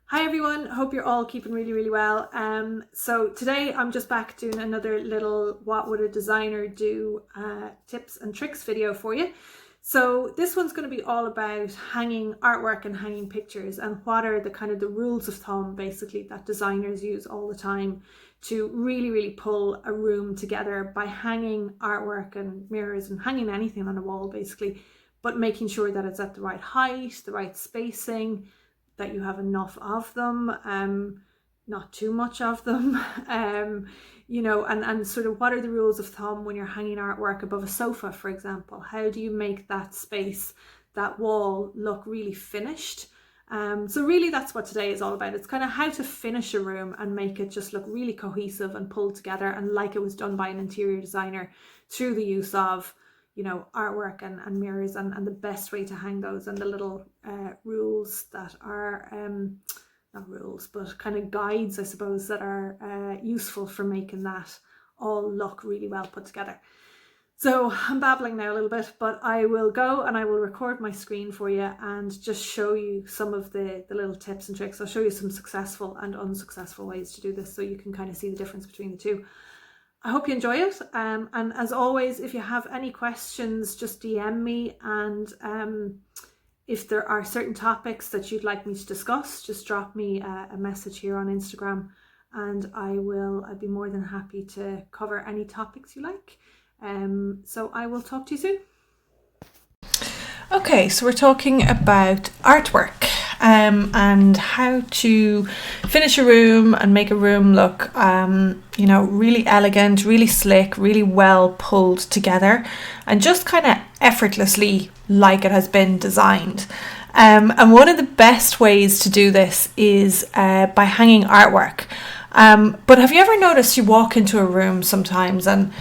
Hi everyone, hope you're all keeping really well. So today I'm just back doing another little what would a designer do tips and tricks video for you. So this one's going to be all about hanging artwork and hanging pictures and what are the kind of the rules of thumb basically that designers use all the time to really pull a room together by hanging artwork and mirrors and hanging anything on a wall basically, but making sure that it's at the right height, the right spacing, that you have enough of them, not too much of them, and sort of what are the rules of thumb when you're hanging artwork above a sofa, for example? How do you make that space, that wall, look really finished? So really that's what today is all about. It's kind of how to finish a room and make it just look really cohesive and pulled together and like it was done by an interior designer through the use of artwork and mirrors and the best way to hang those and the little rules that are not rules but kind of guides, I suppose, that are useful for making that all look really well put together. So I'm babbling now a little bit, but I will go and I will record my screen for you and just show you some of the little tips and tricks. I'll show you some successful and unsuccessful ways to do this so you can kind of see the difference between the two. I hope you enjoy it, and as always, if you have any questions, just DM me, and if there are certain topics that you'd like me to discuss, just drop me a message here on Instagram and I'd be more than happy to cover any topics you like. So I will talk to you soon. Okay, so we're talking about artwork and how to finish a room and make a room look, really elegant, really slick, really well pulled together, and just kind of effortlessly like it has been designed. And one of the best ways to do this is by hanging artwork. But have you ever noticed you walk into a room sometimes and,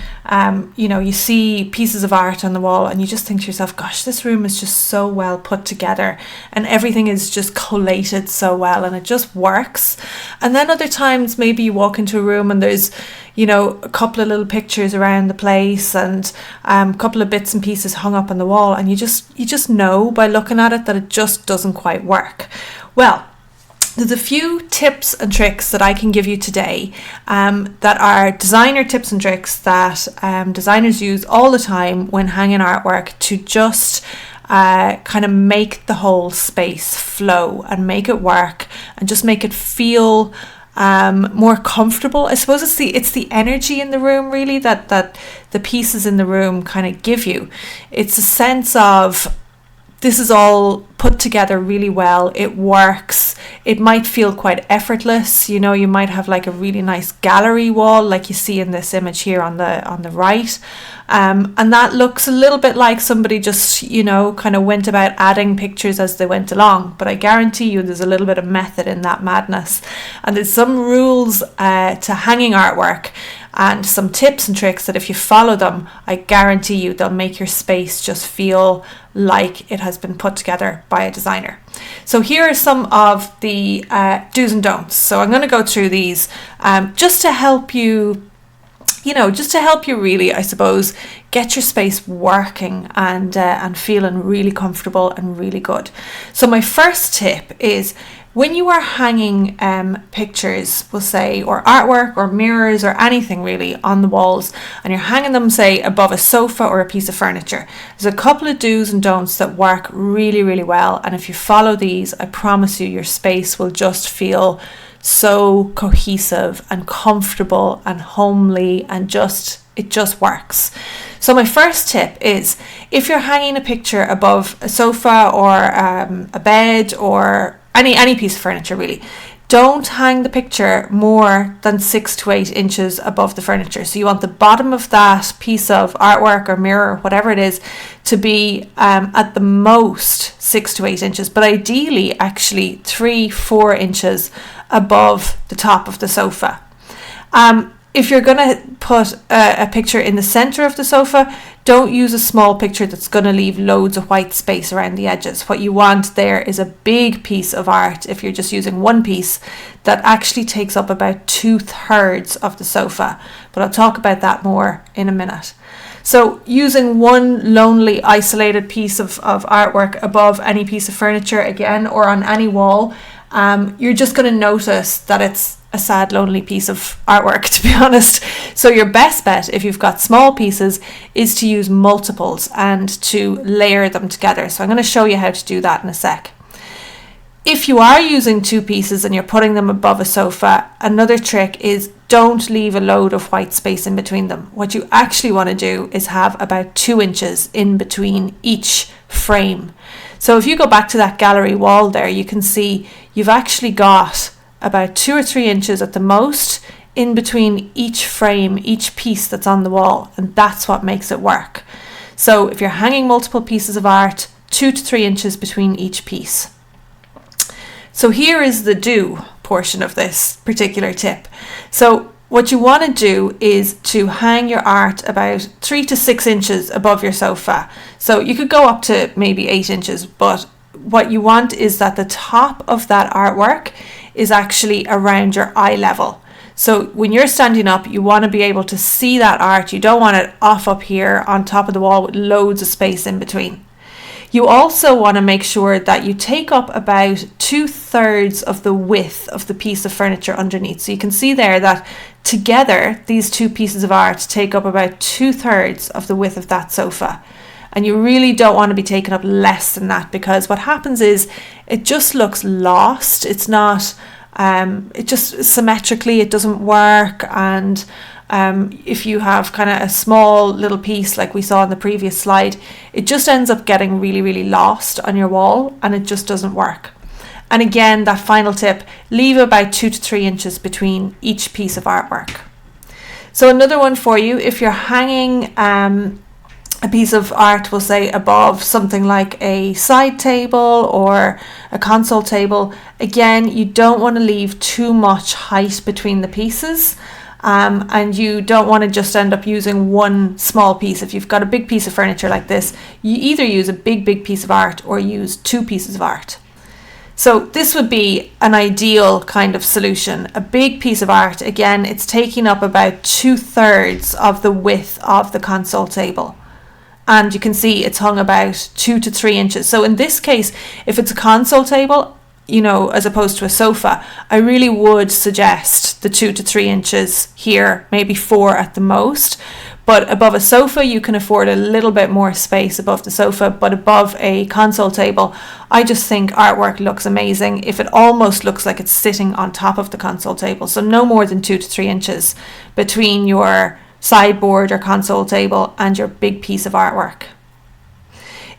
you see pieces of art on the wall and you just think to yourself, gosh, this room is just so well put together and everything is just collated so well and it just works. And then other times maybe you walk into a room and there's, a couple of little pictures around the place and a couple of bits and pieces hung up on the wall and you just know by looking at it that it just doesn't quite work. Well, there's a few tips and tricks that I can give you today that are designer tips and tricks that designers use all the time when hanging artwork to just kind of make the whole space flow and make it work and just make it feel more comfortable. I suppose it's the energy in the room really that the pieces in the room kind of give you. It's a sense of this is all put together really well. It works. It might feel quite effortless. You might have like a really nice gallery wall like you see in this image here on the right. And that looks a little bit like somebody just, kind of went about adding pictures as they went along. But I guarantee you there's a little bit of method in that madness. And there's some rules to hanging artwork and some tips and tricks that if you follow them, I guarantee you they'll make your space just feel like it has been put together by a designer. So here are some of the do's and don'ts. So I'm going to go through these just to help you really, I suppose, get your space working and feeling really comfortable and really good. So my first tip is when you are hanging pictures, we'll say, or artwork or mirrors or anything really on the walls, and you're hanging them, say, above a sofa or a piece of furniture, there's a couple of do's and don'ts that work really well. And if you follow these, I promise you, your space will just feel so cohesive and comfortable and homely and it just works. So my first tip is if you're hanging a picture above a sofa or a bed or any piece of furniture really, don't hang the picture more than 6 to 8 inches above the furniture. So you want the bottom of that piece of artwork or mirror or whatever it is to be at the most 6 to 8 inches, but ideally actually 3-4 inches above the top of the sofa. If you're going to put a picture in the center of the sofa, don't use a small picture that's going to leave loads of white space around the edges. What you want there is a big piece of art, if you're just using one piece, that actually takes up about 2/3 of the sofa. But I'll talk about that more in a minute. So using one lonely isolated piece of artwork above any piece of furniture again or on any wall you're just going to notice that it's a sad, lonely piece of artwork, to be honest. So your best bet, if you've got small pieces, is to use multiples and to layer them together. So I'm going to show you how to do that in a sec. If you are using 2 pieces and you're putting them above a sofa, another trick is don't leave a load of white space in between them. What you actually want to do is have about 2 inches in between each frame. So if you go back to that gallery wall there, you can see you've actually got about 2 or 3 inches at the most in between each frame, each piece that's on the wall, and that's what makes it work. So if you're hanging multiple pieces of art, 2 to 3 inches between each piece. So here is the do portion of this particular tip. So what you want to do is to hang your art about 3 to 6 inches above your sofa. So you could go up to maybe 8 inches, but what you want is that the top of that artwork is actually around your eye level. So when you're standing up, you want to be able to see that art. You don't want it off up here on top of the wall with loads of space in between. You also want to make sure that you take up about 2/3 of the width of the piece of furniture underneath. So you can see there that together these 2 pieces of art take up about 2/3 of the width of that sofa. And you really don't want to be taking up less than that, because what happens is it just looks lost. It's not, it just symmetrically, it doesn't work. And if you have kind of a small little piece like we saw in the previous slide, it just ends up getting really, really lost on your wall, and it just doesn't work. And again, that final tip, leave about 2 to 3 inches between each piece of artwork. So another one for you, if you're hanging a piece of art, we'll say above something like a side table or a console table, again, you don't want to leave too much height between the pieces. And you don't want to just end up using one small piece. If you've got a big piece of furniture like this, you either use a big piece of art or use 2 pieces of art. So this would be an ideal kind of solution. A big piece of art, again, it's taking up about 2/3 of the width of the console table. And you can see it's hung about 2 to 3 inches. So in this case, if it's a console table, you know, as opposed to a sofa, I really would suggest the 2 to 3 inches here, maybe 4 at the most. But above a sofa, you can afford a little bit more space above the sofa. But above a console table, I just think artwork looks amazing if it almost looks like it's sitting on top of the console table. So no more than 2 to 3 inches between your sideboard or console table and your big piece of artwork.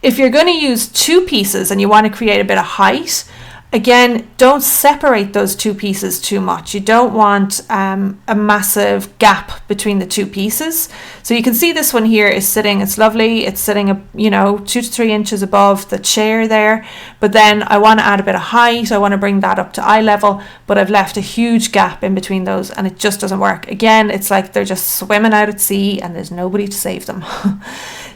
If you're going to use 2 pieces and you want to create a bit of height, again, don't separate those 2 pieces too much. You don't want a massive gap between the 2 pieces. So you can see this one here is sitting, it's lovely. It's sitting, 2 to 3 inches above the chair there. But then I want to add a bit of height. I want to bring that up to eye level, but I've left a huge gap in between those and it just doesn't work. Again, it's like they're just swimming out at sea and there's nobody to save them.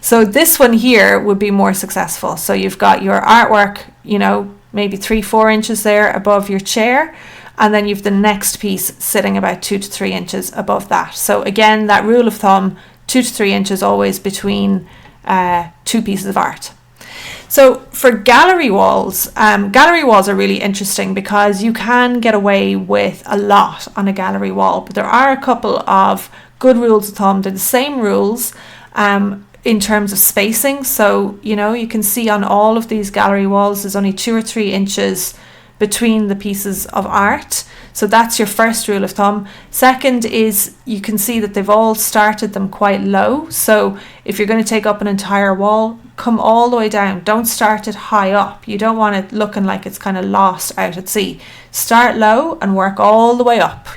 So this one here would be more successful. So you've got your artwork, maybe 3-4 inches there above your chair, and then you've the next piece sitting about 2 to 3 inches above that. So again, that rule of thumb, 2 to 3 inches always between 2 pieces of art. So for gallery walls are really interesting because you can get away with a lot on a gallery wall, but there are a couple of good rules of thumb. They're the same rules in terms of spacing. So, you can see on all of these gallery walls, there's only 2 or 3 inches between the pieces of art. So that's your first rule of thumb. Second is you can see that they've all started them quite low. So if you're going to take up an entire wall, come all the way down. Don't start it high up. You don't want it looking like it's kind of lost out at sea. Start low and work all the way up,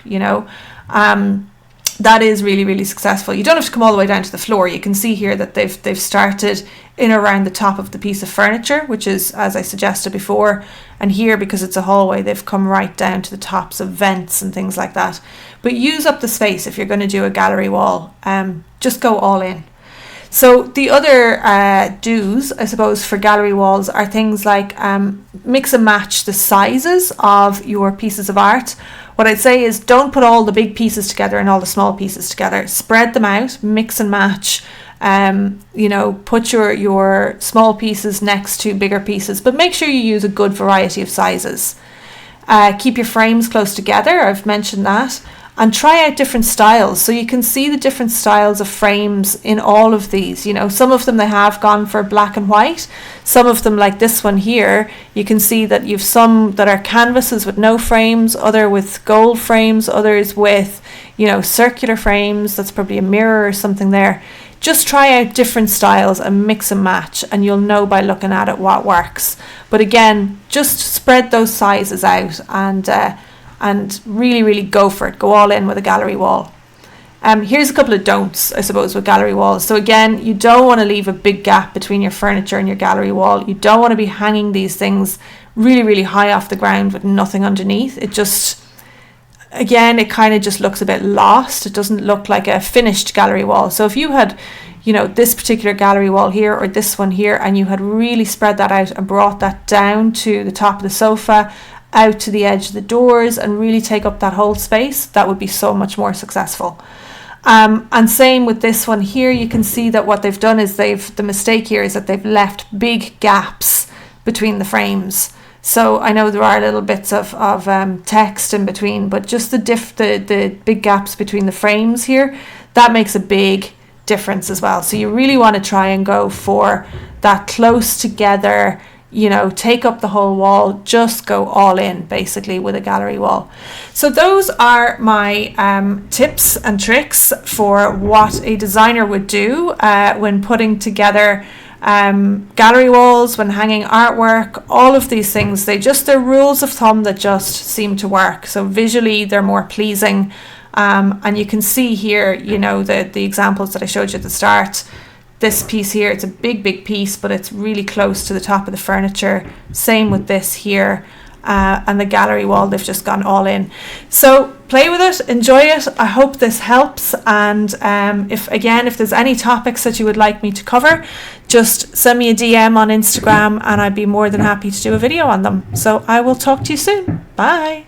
That is really, really successful. You don't have to come all the way down to the floor. You can see here that they've started in around the top of the piece of furniture, which is, as I suggested before. And here, because it's a hallway, they've come right down to the tops of vents and things like that. But use up the space if you're going to do a gallery wall. Just go all in. So the other do's, I suppose, for gallery walls are things like mix and match the sizes of your pieces of art. What I'd say is don't put all the big pieces together and all the small pieces together. Spread them out, mix and match. Put your small pieces next to bigger pieces, but make sure you use a good variety of sizes. Keep your frames close together, I've mentioned that. And try out different styles. So you can see the different styles of frames in all of these. You know, some of them they have gone for black and white. Some of them, like this one here, you can see that you've some that are canvases with no frames, other with gold frames, others with, you know, circular frames. That's probably a mirror or something there. Just try out different styles and mix and match, and you'll know by looking at it what works. But again, just spread those sizes out and really, really go for it. Go all in with a gallery wall. Here's a couple of don'ts, I suppose, with gallery walls. So again, you don't want to leave a big gap between your furniture and your gallery wall. You don't want to be hanging these things really, really high off the ground with nothing underneath. It just, again, it kind of just looks a bit lost. It doesn't look like a finished gallery wall. So if you had, you know, this particular gallery wall here or this one here, and you had really spread that out and brought that down to the top of the sofa, out to the edge of the doors, and really take up that whole space, that would be so much more successful. And same with this one here. You can see that what they've done is the mistake here is that they've left big gaps between the frames. So I know there are little bits of text in between, but just the big gaps between the frames here, that makes a big difference as well. So you really want to try and go for that close together, you know, take up the whole wall, just go all in basically with a gallery wall. So those are my tips and tricks for what a designer would do when putting together gallery walls, when hanging artwork, all of these things. They're rules of thumb that just seem to work. So visually they're more pleasing, and you can see here, you know, the examples that I showed you at the start. This piece here, it's a big piece, but it's really close to the top of the furniture. Same with this here, and the gallery wall, they've just gone all in. So play with it, enjoy it. I hope this helps, and if there's any topics that you would like me to cover, just send me a DM on Instagram and I'd be more than happy to do a video on them. So I will talk to you soon. Bye.